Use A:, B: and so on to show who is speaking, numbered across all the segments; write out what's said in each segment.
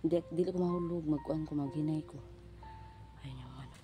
A: Dili ko mahulog, magkuan ko, maghinay ko. Ayun yung ano.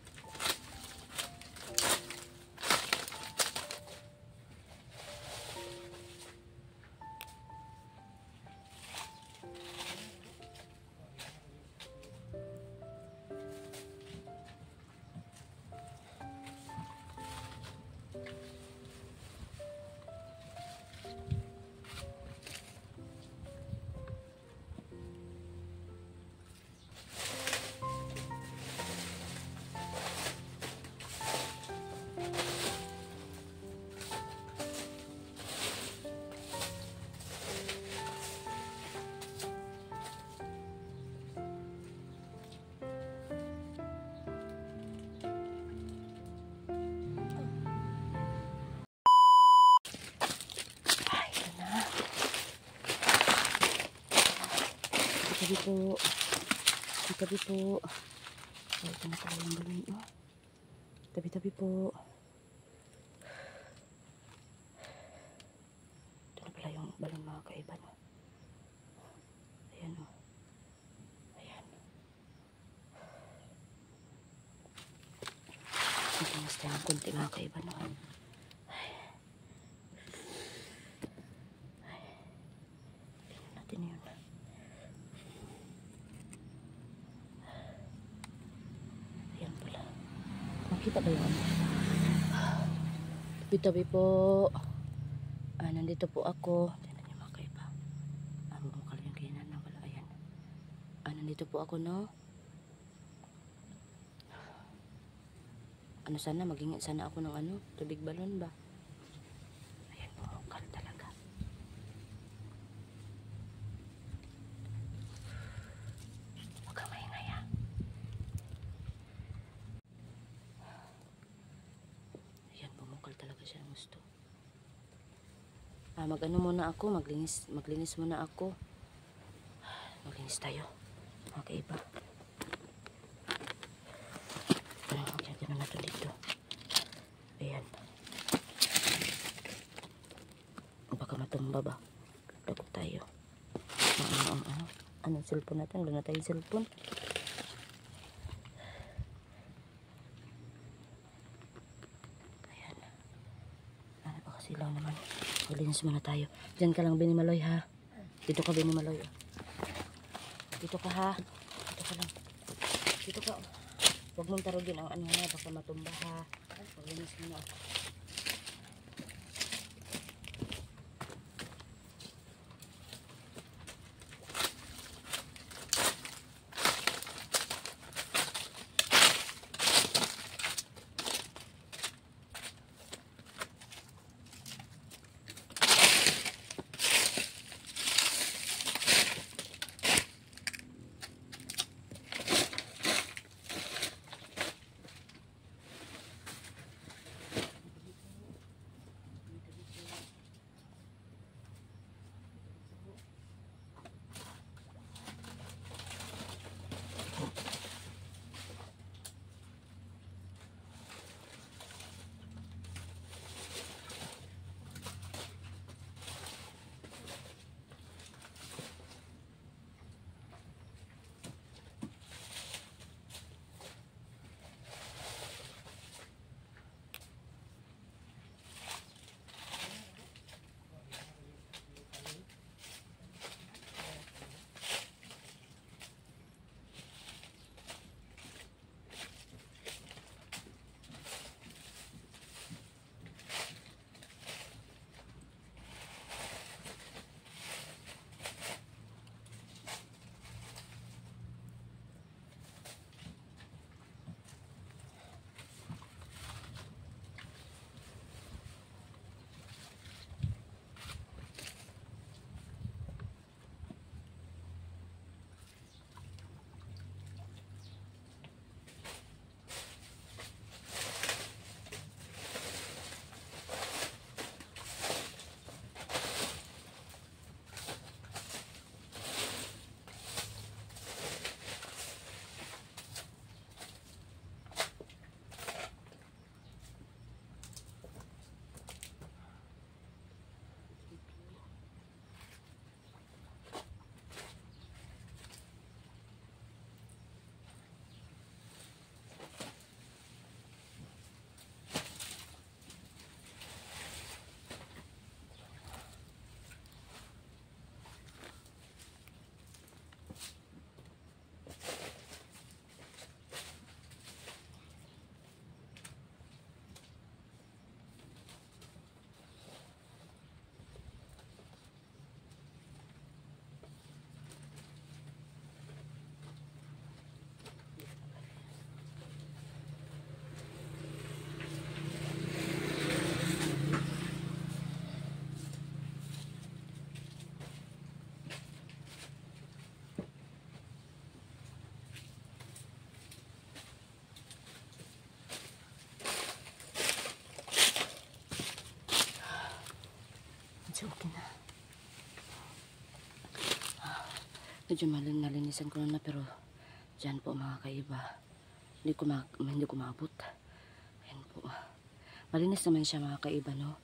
A: Tabi po. Tabi po. Ito na pala yung balon. Oh. Tabi-tabi po. Ito na pala yung balon mga kaiban. Ayan o. Ayan. Ito mas tayo ang kunti mga kaiban. Oh. Tingnan natin yun. Kita ba yun? Tabi-tabi po. Nandito po ako. Tignan niyo mga kaiba. Bumukal yung kainan na wala. Ayan. Nandito po ako, no? Sana, magingit sana ako ng ano? Tubig balon ba? Ayan, bumukal talaga. Huwag kang maingay, ha? Bumukal talaga siya ng gusto. Mag-ano muna ako, maglinis muna ako. Maglinis tayo, mga kaiba. Lagyan na natin dito. Ayan. Baka matumba ba? Takot tayo. Anong cellphone natin? Wala na tayong cellphone. Silaw naman. Maglinis muna tayo. Diyan ka lang, Binimaloy, ha? Dito ka, Binimaloy. Dito ka, ha? Dito ka lang. Dito ka. Huwag mong tarugin ang ano na. Baka matumba, ha? Maglinis muna ako. Medyo nalinisan ko na pero dyan po mga kaiba. Hindi ko maabot. Ayan po. Malinis naman siya mga kaiba, no?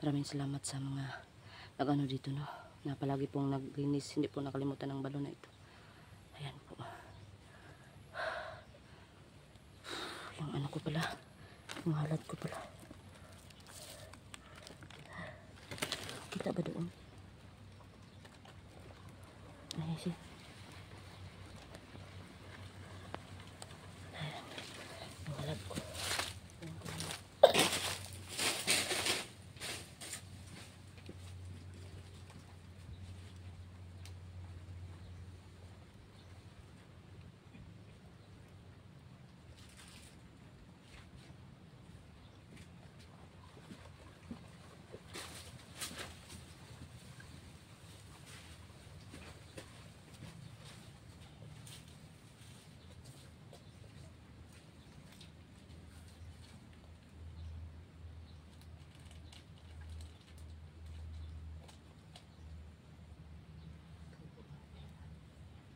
A: Maraming salamat sa mga nag-ano dito, no? Na palagi pong naglinis. Hindi po nakalimutan ng balon na ito. Ayan po. Yung ano ko pala. Yung halad ko pala. Kita ba doon? Ayan siya. Ayan. Yung halad ko.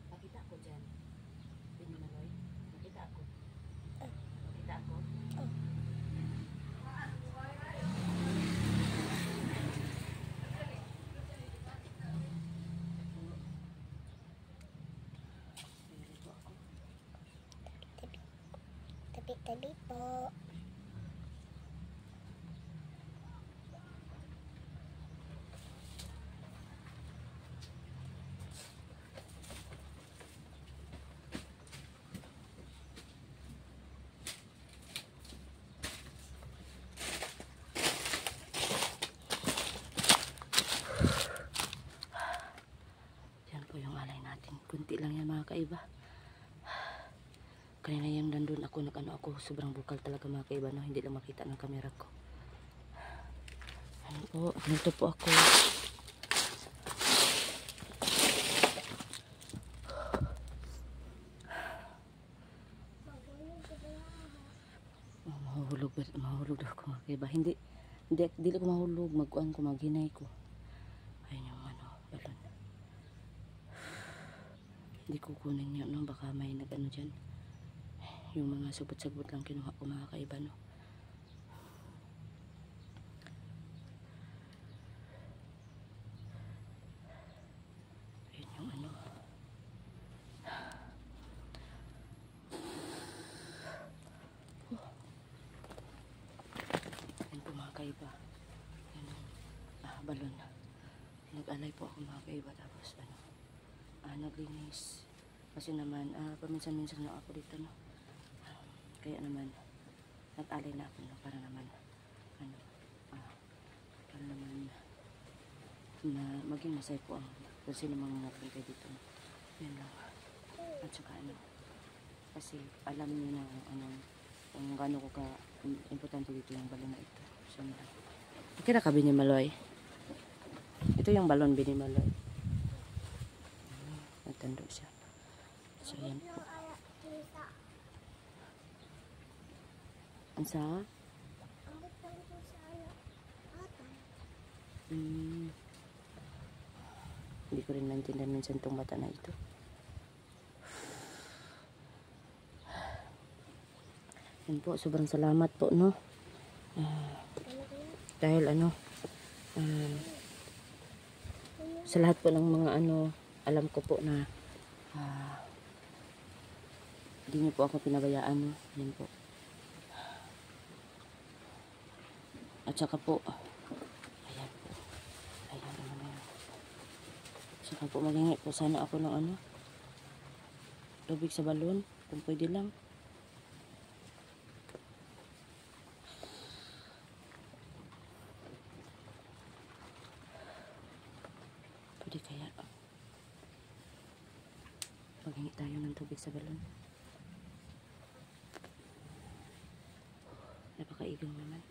A: Nakita ako dyan. Binimaloy. Nakita ako. Nakita ako.
B: Tabi-tabi po.
A: Yan po yung alay natin. Kunti lang yan mga kaiba. Kanina yung nandun ako, nag-ano ako, sobrang bukal talaga mga kaiba, no? Hindi lang makita ng camera ko. Ano po, nito po ako. Mahulog daw ako mga kaiba. Hindi ko mahulog, magkuhan ko, maghinay ko. Ayun yung ano, balon. Hindi ko kunin yun, no? Baka may nag-ano dyan. Yung mga sabot-sabot lang kinuha ko mga kaiba, no? Ayun yung ano. Ayun po mga kaiba. Ayun, balon. Nag-alay po ako mga kaiba, tapos ano, naglinis. Kasi naman, paminsan-minsan lang ako dito, no? Kaya naman, nag-alay na ako, no? Para naman, ano, para naman, maging masaya po ang kung sino mga napunta dito, no? Yan lang. At saka, ano, kasi alam niyo na, ano, kung gaano ko importante dito yung balon na ito. So, kira ka Binimaloy? Ito yung balon Binimaloy. Nagtando siya. So, yan po. Ansa? Hindi ko rin maintindihan minsan itong bata na ito. Yan po, sobrang salamat po, no? Dahil ano, sa lahat po ng mga ano, alam ko po na hindi niyo po ako pinabayaan, no? Yan po. At saka po, ayan po. Ayan naman na yun. Saka po maghingi po sana ako ng ano, tubig sa balon, kung pwede lang. Pwede kaya maghingi tayo ng tubig sa balon. Napakaigang naman.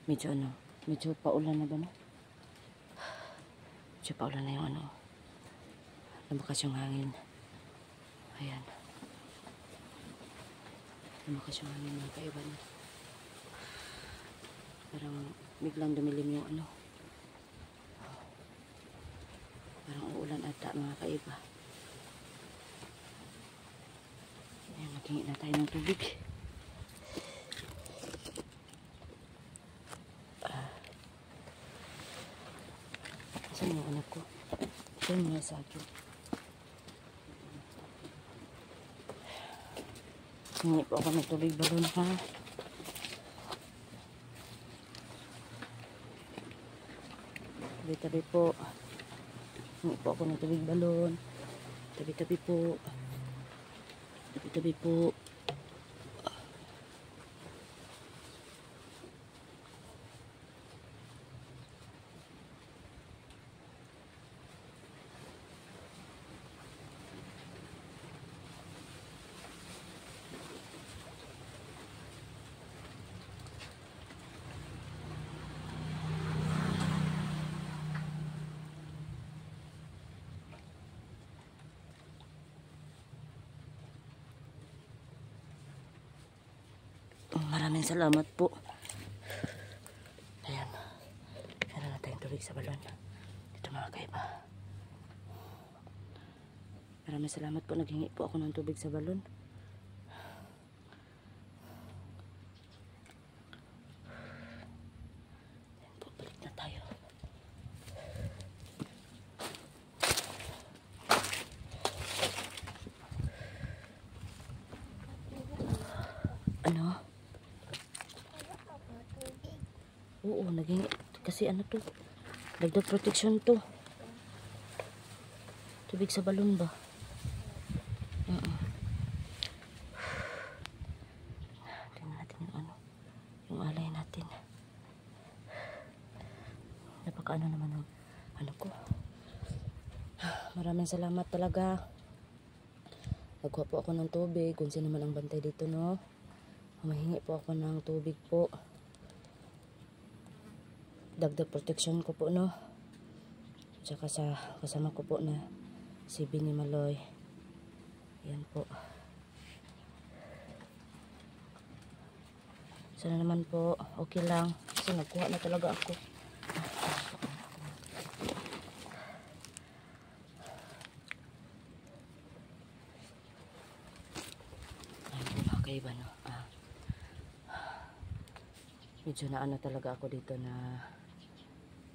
A: Medyo ano, medyo paulan na ba, no? Medyo paulan na yung ano, lumakas yung hangin. Ayan. Lumakas yung hangin mga kaiba na. Parang biglang dumilim yung ano. Parang uulan ata mga kaiba. Ayan, naghingi na tayo ng tubig. Saan yung anak ko? Ito yung mga sa akin. Hingi po ako ng tubig balon ha. Tabi-tabi po. Hingi po ako ng tubig balon. Tabi-tabi po. Tabi-tabi po. Maraming salamat po. Ayan. Meron na tayong tubig sa balon. Dito mga kaiba. Maraming salamat po. Naghingi po ako ng tubig sa balon. Ayan po. Balik na tayo. Ano? Oo, naging kasi ano to? Dagdag protection to. Tubig sa balon ba? Tingnan natin yung ano. Yung alay natin. Napakaano naman ang ano ko. Maraming salamat talaga. Nagkuha po ako ng tubig. Kung sino naman ang bantay dito, no? Humahingi po ako ng tubig po. Dagdag protection ko po, no? Tsaka sa kasama ko po na si Bini Maloy. Yan po. Sana naman po okay lang. Kasi nagkuha na talaga ako. Ayan po mga kaiba, no? Medyo na ano talaga ako dito na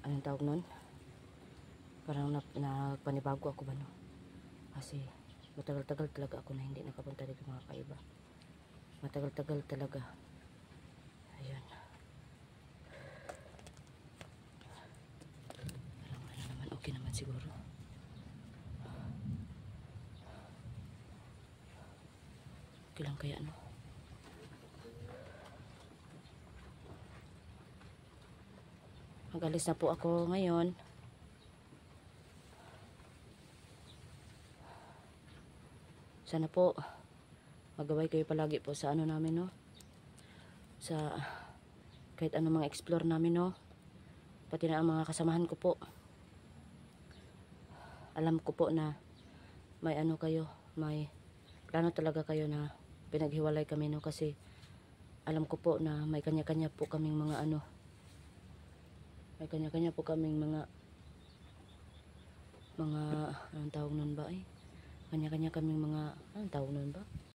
A: anong tawag nun? Parang nagpanibago ako ba, no? Kasi matagal-tagal talaga ako na hindi nakapunta dito mga kaiba. Matagal-tagal talaga. Ayun. Parang ano naman, okay naman siguro. Okay lang kaya, no? Mag-alis na po ako ngayon. Sana po magaway kayo palagi po sa ano namin, no? Sa kahit ano mga explore namin, no? Pati na ang mga kasamahan ko po. Alam ko po na may ano kayo, may plano talaga kayo na pinaghiwalay kami, no? Kasi alam ko po na may kanya-kanya po kaming mga ano. May kanya-kanya po kaming mga anong tawag nun ba eh? Kanya-kanya kaming mga anong tawag nun ba?